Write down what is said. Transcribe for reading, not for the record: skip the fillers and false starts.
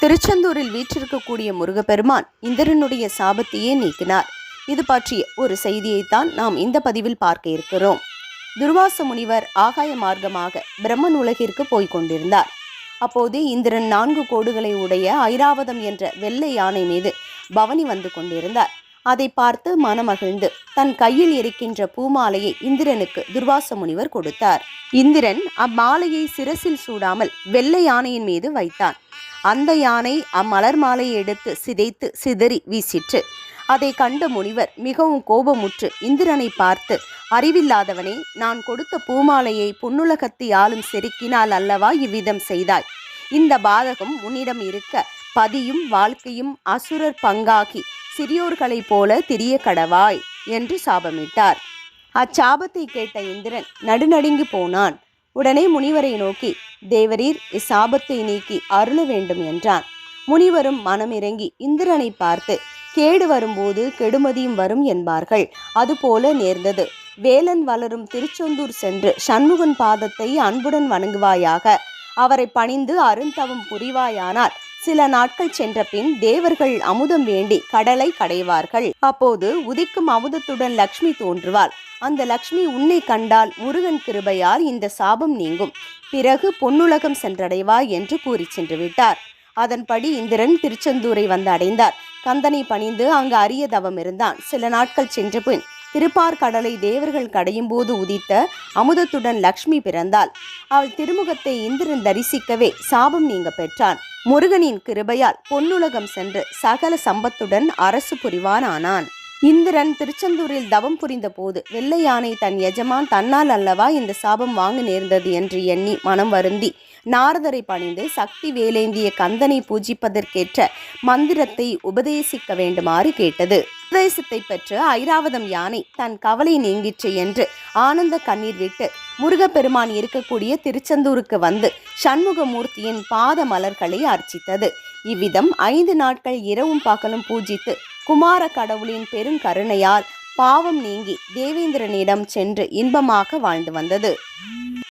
திருச்செந்தூரில் வீற்றிருக்கக்கூடிய முருகப்பெருமான் இந்திரனுடைய சாபத்தையே நீக்கினார். இது பற்றிய ஒரு செய்தியைத்தான் நாம் இந்த பதிவில் பார்க்க இருக்கிறோம். துர்வாச முனிவர் ஆகாய மார்க்கமாக பிரம்மன் உலகிற்கு போய்க் கொண்டிருந்தார். அப்போது இந்திரன் 4 கோடுகளை உடைய ஐராவதம் என்ற வெள்ளை யானை மீது பவனி வந்து கொண்டிருந்தார். அதை பார்த்து மனமகிழ்ந்து தன் கையில் இருக்கின்ற பூமாலையை இந்திரனுக்கு துர்வாச முனிவர் கொடுத்தார். இந்திரன் அம்மாலையை சிரசில் சூடாமல் வெள்ளை யானையின் மீது வைத்தான். அந்த யானை அம்மலர் மாலையை எடுத்து சிதைத்து சிதறி வீசிற்று. அதை கண்ட முனிவர் மிகவும் கோபமுற்று இந்திரனை பார்த்து, அறிவில்லாதவனே, நான் கொடுத்த பூமாலையை பொன்னுலகத்தை ஆளும் செருக்கினால் அல்லவா இவ்விதம் செய்தாய்? இந்த பாதகம் உன்னிடம் இருக்க பதியும் வாழ்க்கையும் அசுரர் பங்காகி சிறியோர்களைப் போல திரிய கடவாய் என்று சாபமிட்டார். அச்சாபத்தை கேட்ட இந்திரன் நடுநடுங்கி போனான். உடனே முனிவரை நோக்கி, தேவரீர் இச்சாபத்தை நீக்கி அருள வேண்டும் என்றான். முனிவரும் மனமிறங்கி இந்திரனை பார்த்து, கேடு வரும்போது கெடுமதியும் வரும் என்பார்கள், அதுபோல நேர்ந்தது. வேலன் வளரும் திருச்செந்தூர் சென்று சண்முகன் பாதத்தை அன்புடன் வணங்குவாயாக. அவரை பணிந்து அருந்தவம் புரிவாயானால் சில நாட்கள் சென்ற பின் தேவர்கள் அமுதம் வேண்டி கடலை கடைவார்கள். அப்போது உதிக்கும் அமுதத்துடன் லக்ஷ்மி தோன்றுவாள். அந்த லக்ஷ்மி உன்னை கண்டால் முருகன் கிருபையால் இந்த சாபம் நீங்கும். பிறகு பொன்னுலகம் சென்றடைவாய் என்று கூறி சென்று விட்டார். அதன்படி இந்திரன் திருச்செந்தூரை வந்து அடைந்தார். கந்தனை பணிந்து அங்கு அரிய தவம் இருந்தான். சில நாட்கள் சென்ற பின் திருப்பார்கடலை தேவர்கள் கடையும் போது உதித்த அமுதத்துடன் லக்ஷ்மி பிறந்தாள். அவள் திருமுகத்தை இந்திரன் தரிசிக்கவே சாபம் நீங்க பெற்றான். முருகனின் கிருபையால் பொன்னுலகம் சென்று சகல சம்பத்துடன் அரசு புரிவான் ஆனான். இந்திரன் திருச்செந்தூரில் தவம் புரிந்த போது வெள்ளை யானை தன் எஜமான் தன்னால் அல்லவா இந்த சாபம் வாங்க நேர்ந்தது என்று எண்ணி மனம் வருந்தி நாரதரை பணிந்து சக்தி வேலேந்திய கந்தனை பூஜிப்பதற்கேற்ற மந்திரத்தை உபதேசிக்க வேண்டுமாறு கேட்டது. உபதேசத்தை பெற்று ஐராவதம் யானை தன் கவலை நீங்கிற்று என்று ஆனந்த கண்ணீர் விட்டு முருகப்பெருமான் இருக்கக்கூடிய திருச்செந்தூருக்கு வந்து சண்முகமூர்த்தியின் பாத மலர்களை அர்ச்சித்தது. இவ்விதம் 5 நாட்கள் இரவும் பகலும் பூஜித்து குமார கடவுளின் பெருங்கருணையால் பாவம் நீங்கி தேவேந்திரனிடம் சென்று இன்பமாக வாழ்ந்து வந்தது.